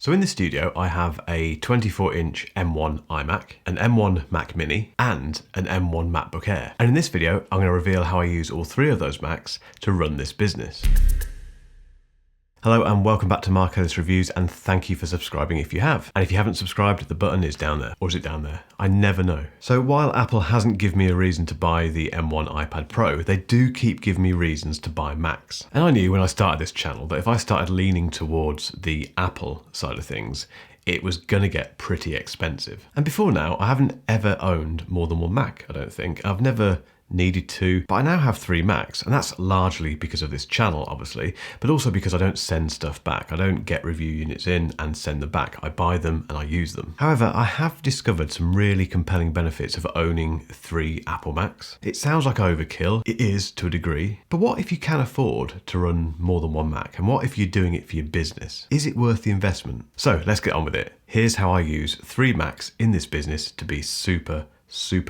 So in the studio, I have a 24-inch M1 iMac, an M1 Mac Mini, and an M1 MacBook Air. And in this video, I'm going to reveal how I use all three of those Macs to run this business. Hello and welcome back to Ellis Reviews, and thank you for subscribing if you have. And if you haven't subscribed, the button is down there. Or is it down there? I never know. So while Apple hasn't given me a reason to buy the M1 iPad Pro, they do keep giving me reasons to buy Macs. And I knew when I started this channel that if I started leaning towards the Apple side of things, it was gonna get pretty expensive. And before now, I haven't ever owned more than one Mac, I don't think. I've never needed to, but I now have three Macs, and that's largely because of this channel, obviously, but also because I don't send stuff back. I don't get review units in and send them back. I buy them and I use them. However, I have discovered some really compelling benefits of owning three Apple Macs. It sounds like overkill. It is to a degree, but what if you can afford to run more than one Mac? And what if you're doing it for your business? Is it worth the investment? So let's get on with it. Here's how I use three Macs in this business to be super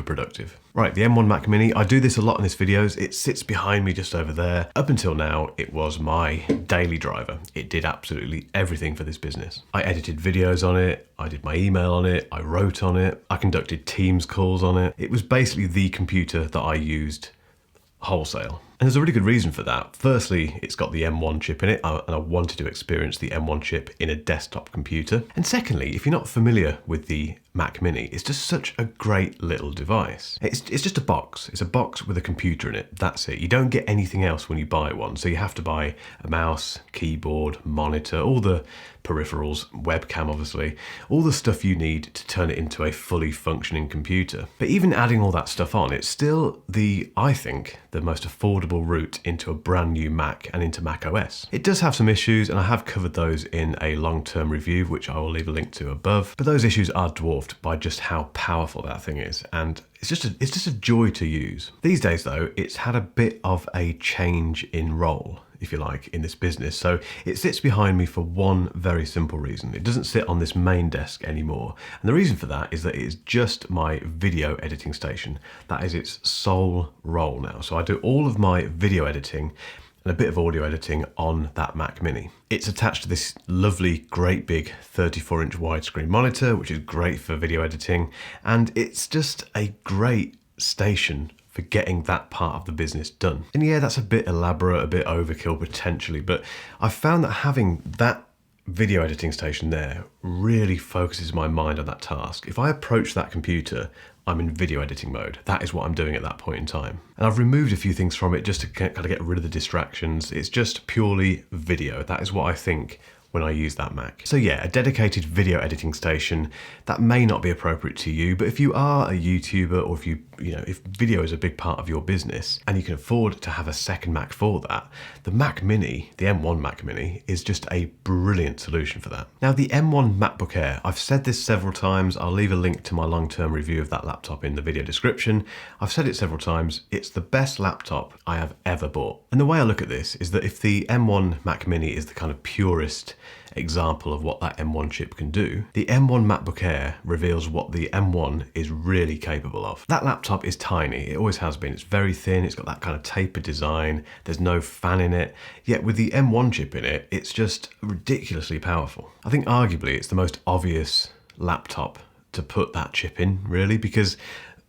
productive. Right, the M1 Mac Mini, I do this a lot in these videos. It sits behind me just over there. Up until now, it was my daily driver. It did absolutely everything for this business. I edited videos on it, I did my email on it, I wrote on it, I conducted Teams calls on it. It was basically the computer that I used wholesale. And there's a really good reason for that. Firstly, it's got the M1 chip in it, and I wanted to experience the M1 chip in a desktop computer. And secondly, if you're not familiar with the Mac Mini, it's just such a great little device. It's just a box. It's a box with a computer in it. That's it. You don't get anything else when you buy one. So you have to buy a mouse, keyboard, monitor, all the peripherals, webcam obviously, all the stuff you need to turn it into a fully functioning computer. But even adding all that stuff on, it's still I think, the most affordable route into a brand new Mac and into macOS. It does have some issues, and I have covered those in a long-term review, which I will leave a link to above. But those issues are dwarfed by just how powerful that thing is, and it's just a joy to use. These days though, it's had a bit of a change in role, if you like, in this business. So it sits behind me for one very simple reason. It doesn't sit on this main desk anymore. And the reason for that is that it is just my video editing station. That is its sole role now. So I do all of my video editing and a bit of audio editing on that Mac Mini. It's attached to this lovely, great big 34-inch widescreen monitor, which is great for video editing. And it's just a great station for getting that part of the business done. And yeah, that's a bit elaborate, a bit overkill potentially, but I've found that having that video editing station there really focuses my mind on that task. If I approach that computer, I'm in video editing mode. That is what I'm doing at that point in time. And I've removed a few things from it just to kind of get rid of the distractions. It's just purely video. That is what I think when I use that Mac. So yeah, a dedicated video editing station, that may not be appropriate to you, but if you are a YouTuber, or if video is a big part of your business and you can afford to have a second Mac for that, the Mac Mini, the M1 Mac Mini, is just a brilliant solution for that. Now the M1 MacBook Air, I've said this several times, I'll leave a link to my long-term review of that laptop in the video description. I've said it several times, it's the best laptop I have ever bought. And the way I look at this is that if the M1 Mac Mini is the kind of purest example of what that M1 chip can do, the M1 MacBook Air reveals what the M1 is really capable of. That laptop is tiny, it always has been. It's very thin, it's got that kind of tapered design, there's no fan in it, yet with the M1 chip in it, it's just ridiculously powerful. I think arguably it's the most obvious laptop to put that chip in, really, because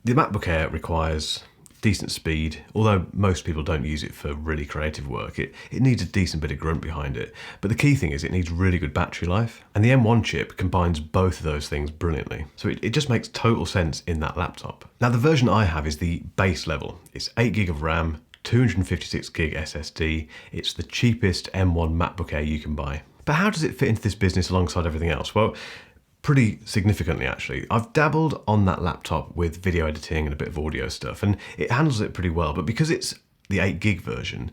the MacBook Air requires decent speed, although most people don't use it for really creative work. It needs a decent bit of grunt behind it. But the key thing is it needs really good battery life. And the M1 chip combines both of those things brilliantly. So it just makes total sense in that laptop. Now the version I have is the base level. It's 8 gig of RAM, 256 gig SSD. It's the cheapest M1 MacBook Air you can buy. But how does it fit into this business alongside everything else? Well, pretty significantly actually. I've dabbled on that laptop with video editing and a bit of audio stuff, and it handles it pretty well, but because it's the 8 gig version,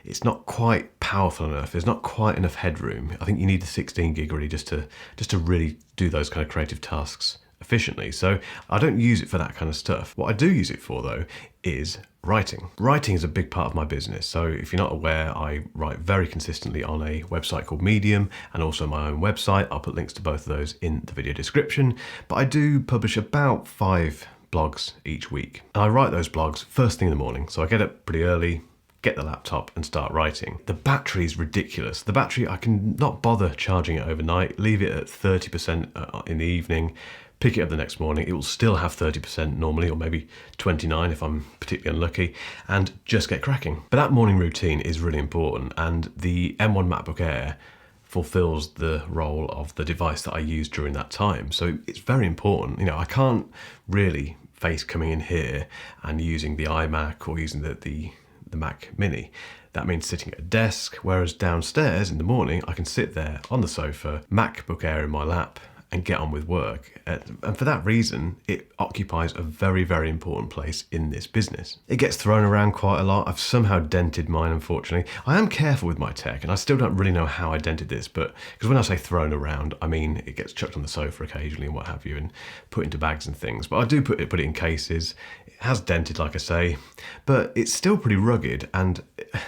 it's not quite powerful enough. There's not quite enough headroom. I think you need the 16 gig really just to really do those kind of creative tasks efficiently. So I don't use it for that kind of stuff. What I do use it for though is writing. Writing is a big part of my business. So if you're not aware, I write very consistently on a website called Medium and also my own website. I'll put links to both of those in the video description. But I do publish about 5 blogs each week. And I write those blogs first thing in the morning. So I get up pretty early, get the laptop and start writing. The battery is ridiculous. The battery, I can not bother charging it overnight, leave it at 30% in the evening, pick it up the next morning, it will still have 30% normally, or maybe 29 if I'm particularly unlucky, and just get cracking. But that morning routine is really important, and the M1 MacBook Air fulfills the role of the device that I use during that time. So it's very important. You know, I can't really face coming in here and using the iMac or using the Mac Mini. That means sitting at a desk, whereas downstairs in the morning, I can sit there on the sofa, MacBook Air in my lap, and get on with work. And for that reason, it occupies a very, very important place in this business. It gets thrown around quite a lot. I've somehow dented mine, unfortunately. I am careful with my tech, and I still don't really know how I dented this, but because when I say thrown around, I mean it gets chucked on the sofa occasionally and what have you, and put into bags and things. But I do put it in cases. It has dented, like I say, but it's still pretty rugged, and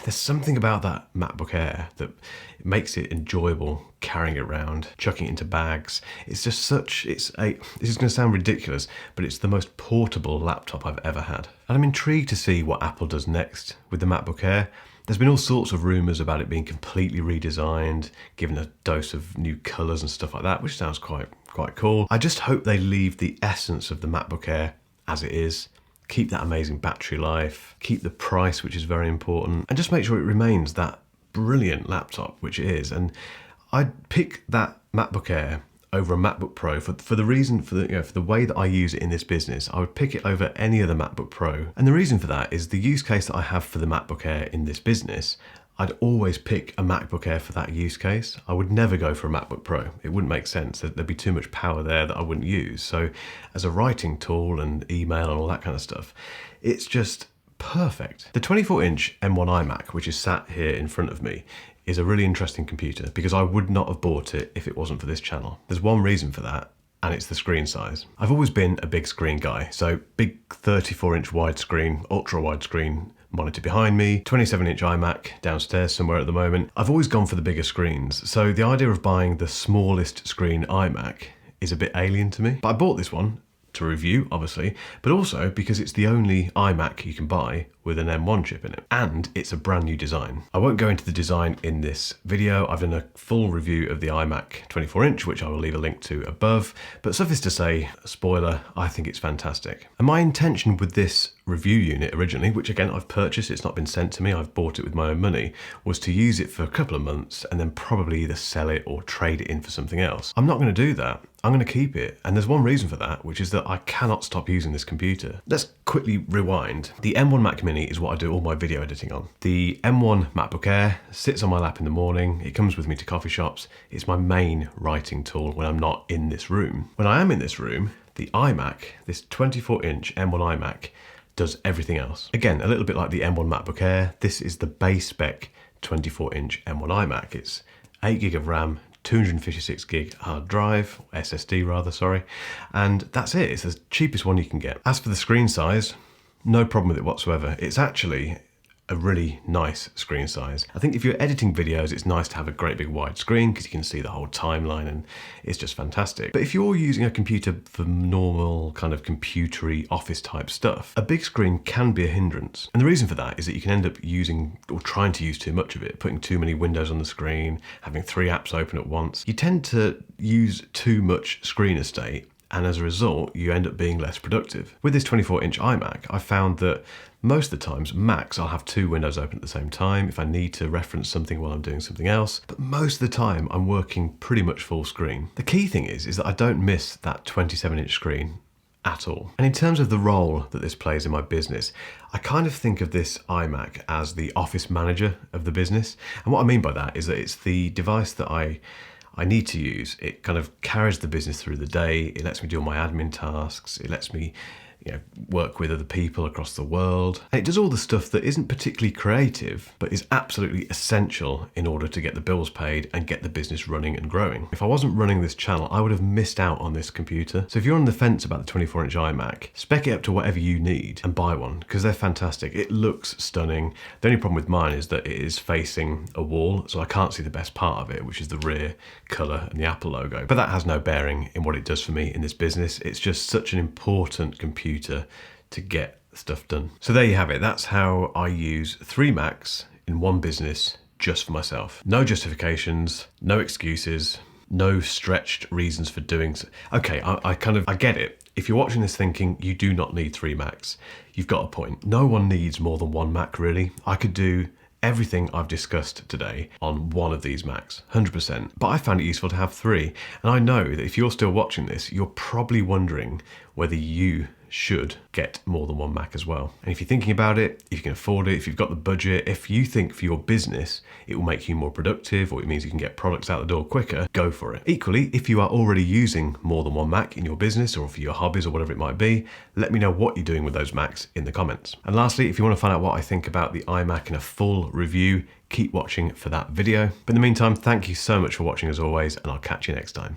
there's something about that MacBook Air that makes it enjoyable carrying it around, chucking it into bags. It's just this is going to sound ridiculous, but it's the most portable laptop I've ever had. And I'm intrigued to see what Apple does next with the MacBook Air. There's been all sorts of rumours about it being completely redesigned, given a dose of new colours and stuff like that, which sounds quite cool. I just hope they leave the essence of the MacBook Air as it is, keep that amazing battery life, keep the price, which is very important, and just make sure it remains that brilliant laptop, which it is. And I'd pick that MacBook Air over a MacBook Pro for the way that I use it in this business. I would pick it over any other MacBook Pro. And the reason for that is the use case that I have for the MacBook Air in this business. I'd always pick a MacBook Air for that use case. I would never go for a MacBook Pro. It wouldn't make sense. There'd be too much power there that I wouldn't use. So as a writing tool and email and all that kind of stuff, it's just perfect. The 24-inch M1 iMac, which is sat here in front of me, is a really interesting computer because I would not have bought it if it wasn't for this channel. There's one reason for that, and it's the screen size. I've always been a big screen guy, so big 34-inch widescreen, ultra widescreen monitor behind me, 27-inch iMac downstairs somewhere at the moment. I've always gone for the bigger screens, so the idea of buying the smallest screen iMac is a bit alien to me. But I bought this one to review, obviously, but also because it's the only iMac you can buy with an M1 chip in it, and it's a brand new design. I won't go into the design in this video. I've done a full review of the iMac 24-inch, which I will leave a link to above, but suffice to say, spoiler, I think it's fantastic. And my intention with this review unit originally, which again I've purchased, it's not been sent to me, I've bought it with my own money, was to use it for a couple of months and then probably either sell it or trade it in for something else. I'm not going to do that. I'm going to keep it, and there's one reason for that, which is that I cannot stop using this computer. Let's quickly rewind. The M1 Mac Mini is what I do all my video editing on. The M1 MacBook Air sits on my lap in the morning. It comes with me to coffee shops. It's my main writing tool when I'm not in this room. When I am in this room, the iMac, this 24-inch M1 iMac, does everything else. Again, a little bit like the M1 MacBook Air, this is the base spec 24-inch M1 iMac. It's 8 gig of RAM, 256 gig hard drive, SSD rather, sorry, and that's it. It's the cheapest one you can get. As for the screen size, no problem with it whatsoever. It's actually a really nice screen size. I think if you're editing videos, it's nice to have a great big wide screen because you can see the whole timeline and it's just fantastic. But if you're using a computer for normal kind of computery office type stuff, a big screen can be a hindrance. And the reason for that is that you can end up using or trying to use too much of it, putting too many windows on the screen, having 3 apps open at once. You tend to use too much screen estate, and as a result, you end up being less productive. With this 24-inch iMac, I found that most of the times, max, I'll have 2 windows open at the same time if I need to reference something while I'm doing something else, but most of the time, I'm working pretty much full screen. The key thing is that I don't miss that 27-inch screen at all. And in terms of the role that this plays in my business, I kind of think of this iMac as the office manager of the business. And what I mean by that is that it's the device that I need to use. It kind of carries the business through the day. It lets me do all my admin tasks. It lets me work with other people across the world. And it does all the stuff that isn't particularly creative, but is absolutely essential in order to get the bills paid and get the business running and growing. If I wasn't running this channel, I would have missed out on this computer. So if you're on the fence about the 24-inch iMac, spec it up to whatever you need and buy one, because they're fantastic. It looks stunning. The only problem with mine is that it is facing a wall, so I can't see the best part of it, which is the rear colour and the Apple logo. But that has no bearing in what it does for me in this business. It's just such an important computer to get stuff done. So there you have it. That's how I use 3 Macs in one business just for myself. No justifications, no excuses, no stretched reasons for doing so. Okay, I get it. If you're watching this thinking you do not need 3 Macs, you've got a point. No one needs more than 1 Mac really. I could do everything I've discussed today on one of these Macs, 100%. But I found it useful to have 3. And I know that if you're still watching this, you're probably wondering whether you should get more than 1 Mac as well. And if you're thinking about it, if you can afford it, if you've got the budget, if you think for your business it will make you more productive or it means you can get products out the door quicker, go for it. Equally, if you are already using more than 1 Mac in your business or for your hobbies or whatever it might be, let me know what you're doing with those Macs in the comments. And lastly, if you want to find out what I think about the iMac in a full review, keep watching for that video. But in the meantime, thank you so much for watching as always, and I'll catch you next time.